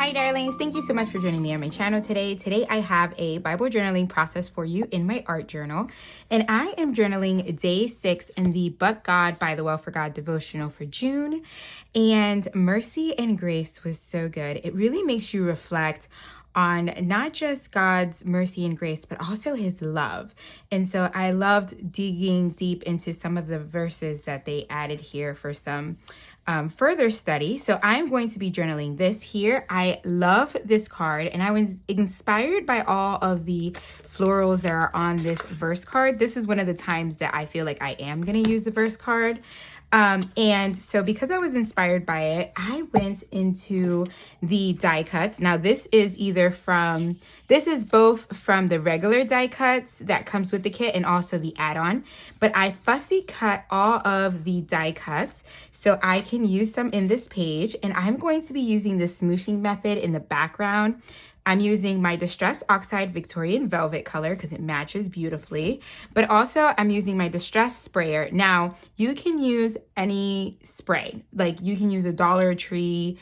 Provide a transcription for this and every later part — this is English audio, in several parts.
Hi darlings, thank you so much for joining me on my channel today. Today I have a Bible journaling process for you in my art journal, and I am journaling day 6 in the But God by the Well4God devotional for June. And mercy and grace was so good. It really makes you reflect on not just God's mercy and grace, but also his love. And so I loved digging deep into some of the verses that they added here for some further study. So I'm going to be journaling this here. I love this card, and I was inspired by all of the florals that are on this verse card. This is one of the times that I feel like I am going to use a verse card. And so because I was inspired by it, I went into the die cuts. Now this is both from the regular die cuts that comes with the kit and also the add-on, but I fussy cut all of the die cuts so I can use some in this page, and I'm going to be using the smooshing method in the background. I'm using my Distress Oxide Victorian Velvet color because it matches beautifully, but also I'm using my Distress sprayer. Now, you can use any spray, like you can use a Dollar Tree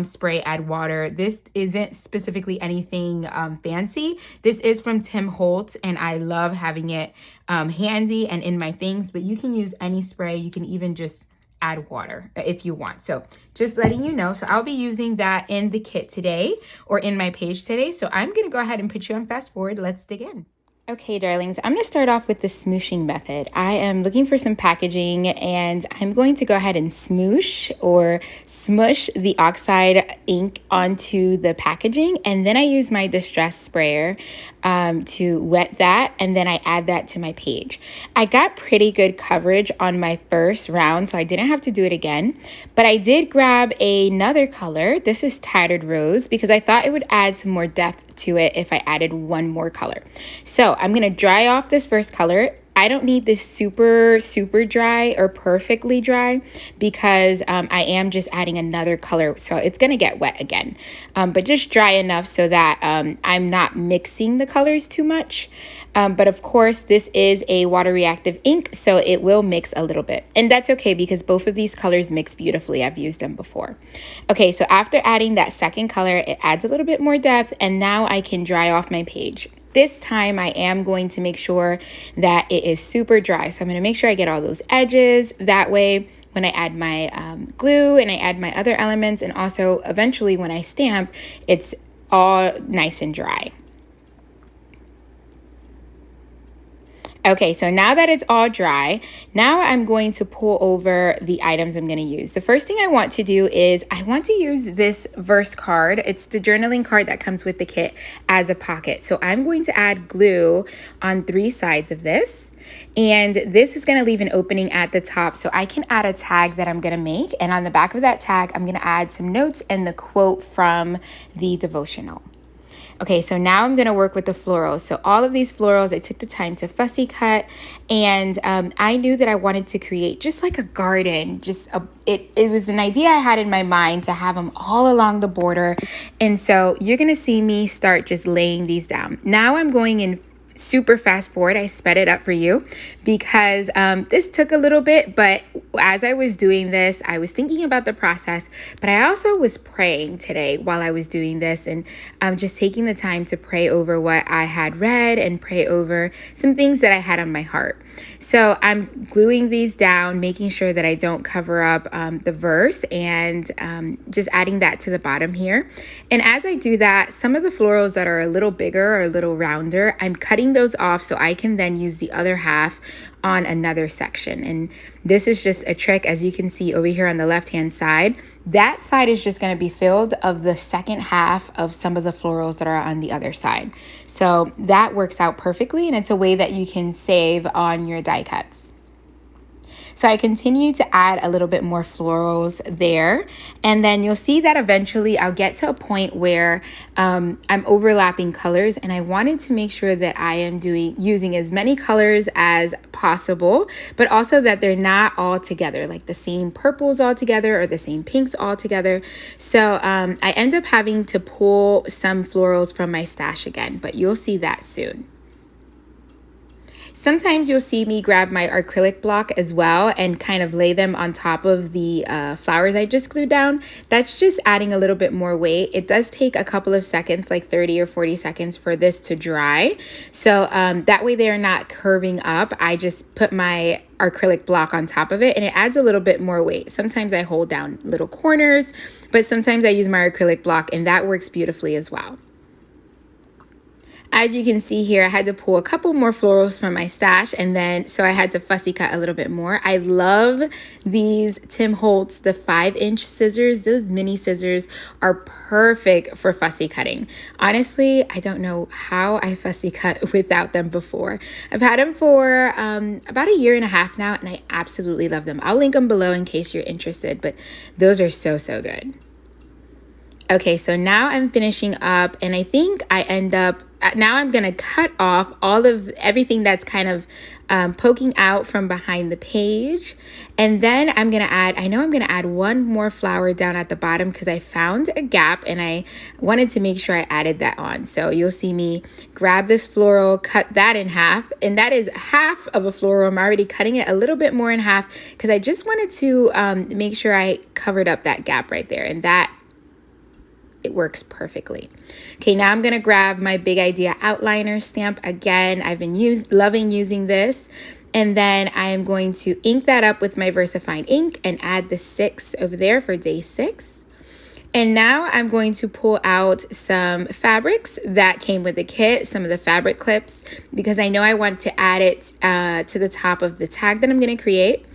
spray, add water. This isn't specifically anything fancy. This is from Tim Holtz, and I love having it handy and in my things, but you can use any spray. You can even just add water if you want. So just letting you know. So I'll be using that in the kit today or in my page today. So I'm going to go ahead and put you on fast forward. Let's dig in. Okay, darlings, I'm going to start off with the smooshing method. I am looking for some packaging, and I'm going to go ahead and smoosh or smush the oxide ink onto the packaging, and then I use my Distress sprayer to wet that, and then I add that to my page. I got pretty good coverage on my first round, so I didn't have to do it again, but I did grab another color. This is Tattered Rose because I thought it would add some more depth to it if I added one more color. So I'm going to dry off this first color. I don't need this super dry or perfectly dry because I am just adding another color, so it's going to get wet again, but just dry enough so that I'm not mixing the colors too much. But of course, this is a water reactive ink, so it will mix a little bit, and that's okay because both of these colors mix beautifully. I've used them before. Okay, so after adding that second color, it adds a little bit more depth, and now I can dry off my page. This time I am going to make sure that it is super dry. So I'm going to make sure I get all those edges. That way, when I add my glue and I add my other elements, and also eventually when I stamp, it's all nice and dry. Okay, so now that it's all dry, now I'm going to pull over the items I'm going to use. The first thing I want to do is I want to use this verse card. It's the journaling card that comes with the kit as a pocket. So I'm going to add glue on 3 sides of this. And this is going to leave an opening at the top so I can add a tag that I'm going to make. And on the back of that tag, I'm going to add some notes and the quote from the devotional. Okay, so now I'm going to work with the florals. So all of these florals, I took the time to fussy cut, and I knew that I wanted to create just like a garden. It was an idea I had in my mind to have them all along the border. And so you're going to see me start just laying these down. Now I'm going in super fast forward. I sped it up for you because this took a little bit, but as I was doing this, I was thinking about the process, but I also was praying today while I was doing this, and just taking the time to pray over what I had read and pray over some things that I had on my heart. So I'm gluing these down, making sure that I don't cover up the verse, and just adding that to the bottom here. And as I do that, some of the florals that are a little bigger or a little rounder, I'm cutting those off so I can then use the other half on another section. And this is just a trick, as you can see over here on the left hand side. That side is just going to be filled of the second half of some of the florals that are on the other side. So that works out perfectly, and it's a way that you can save on your die cuts. So I continue to add a little bit more florals there, and then you'll see that eventually I'll get to a point where I'm overlapping colors, and I wanted to make sure that I am using as many colors as possible, but also that they're not all together, like the same purples all together or the same pinks all together. So I end up having to pull some florals from my stash again, but you'll see that soon. Sometimes you'll see me grab my acrylic block as well and kind of lay them on top of the flowers I just glued down. That's just adding a little bit more weight. It does take a couple of seconds, like 30 or 40 seconds for this to dry. So that way they're not curving up. I just put my acrylic block on top of it and it adds a little bit more weight. Sometimes I hold down little corners, but sometimes I use my acrylic block and that works beautifully as well. As you can see here, I had to pull a couple more florals from my stash, and then so I had to fussy cut a little bit more. I love these Tim Holtz, the 5-inch scissors. Those mini scissors are perfect for fussy cutting. Honestly, I don't know how I fussy cut without them before. I've had them for about a year and a half now, and I absolutely love them. I'll link them below in case you're interested, but those are so, so good. Okay, so now I'm finishing up, and I think I end up, now I'm gonna cut off all of everything that's kind of poking out from behind the page. And then I'm gonna add, I know I'm gonna add one more flower down at the bottom because I found a gap and I wanted to make sure I added that on. So you'll see me grab this floral, cut that in half, and that is half of a floral. I'm already cutting it a little bit more in half because I just wanted to make sure I covered up that gap right there, and that it works perfectly. Okay, now I'm gonna grab my Big Idea outliner stamp again. I've been loving using this. And then I am going to ink that up with my VersaFine ink and add the 6 over there for day 6. And now I'm going to pull out some fabrics that came with the kit, some of the fabric clips, because I know I want to add it to the top of the tag that I'm gonna create.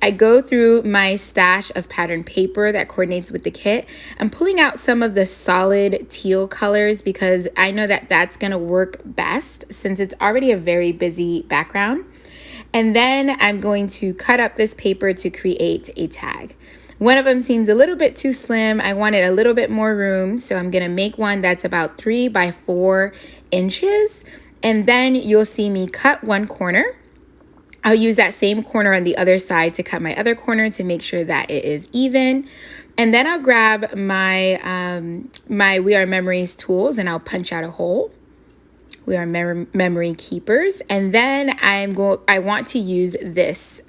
I go through my stash of pattern paper that coordinates with the kit. I'm pulling out some of the solid teal colors because I know that that's gonna work best since it's already a very busy background. And then I'm going to cut up this paper to create a tag. One of them seems a little bit too slim. I wanted a little bit more room, so I'm gonna make one that's about 3 by 4 inches. And then you'll see me cut one corner. I'll use that same corner on the other side to cut my other corner to make sure that it is even. And then I'll grab my, my We Are Memories tools and I'll punch out a hole. We are memory keepers. And then I want to use this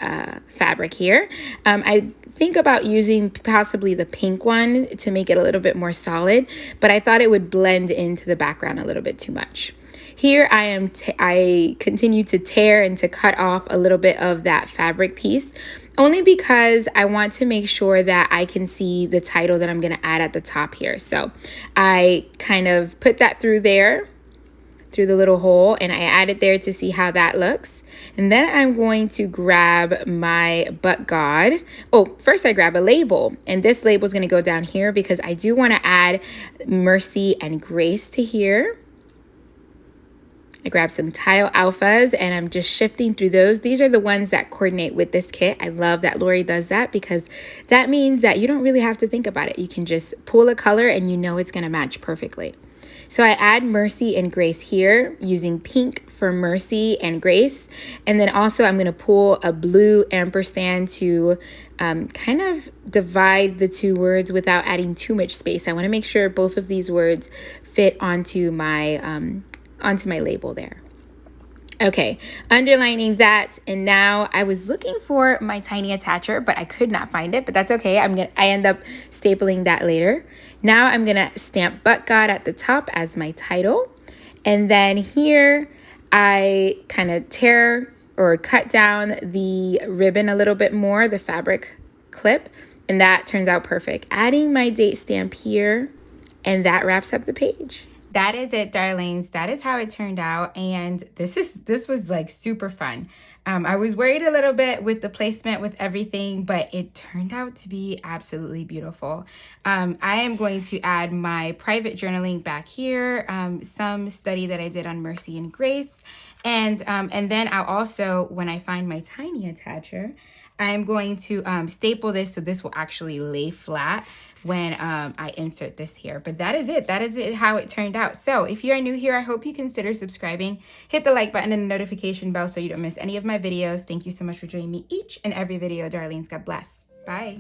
fabric here. I think about using possibly the pink one to make it a little bit more solid, but I thought it would blend into the background a little bit too much. Here I continue to tear and to cut off a little bit of that fabric piece, only because I want to make sure that I can see the title that I'm gonna add at the top here. So I kind of put that through there, through the little hole, and I add it there to see how that looks. And then I'm going to grab my But God. Oh, first I grab a label, and this label is gonna go down here because I do wanna add mercy and grace to here. I grabbed some tile alphas and I'm just shifting through those. These are the ones that coordinate with this kit. I love that Lori does that because that means that you don't really have to think about it. You can just pull a color and you know it's gonna match perfectly. So I add mercy and grace here using pink for mercy and grace. And then also I'm gonna pull a blue ampersand to kind of divide the two words without adding too much space. I wanna make sure both of these words fit onto my label there. Okay, underlining that, and now I was looking for my tiny attacher, but I could not find it, but that's okay. I end up stapling that later. Now I'm gonna stamp But God at the top as my title, and then here I kind of tear or cut down the ribbon a little bit more, the fabric clip, and that turns out perfect. Adding my date stamp here, and that wraps up the page. That is it, darlings. That is how it turned out, and this was like super fun. I was worried a little bit with the placement with everything, but it turned out to be absolutely beautiful. I am going to add my private journaling back here, some study that I did on mercy and grace, and then I'll also, when I find my tiny attacher, I'm going to staple this so this will actually lay flat when I insert this here. But that is it. That is it, how it turned out. So if you are new here, I hope you consider subscribing. Hit the like button and the notification bell so you don't miss any of my videos. Thank you so much for joining me each and every video, darlings. God bless. Bye.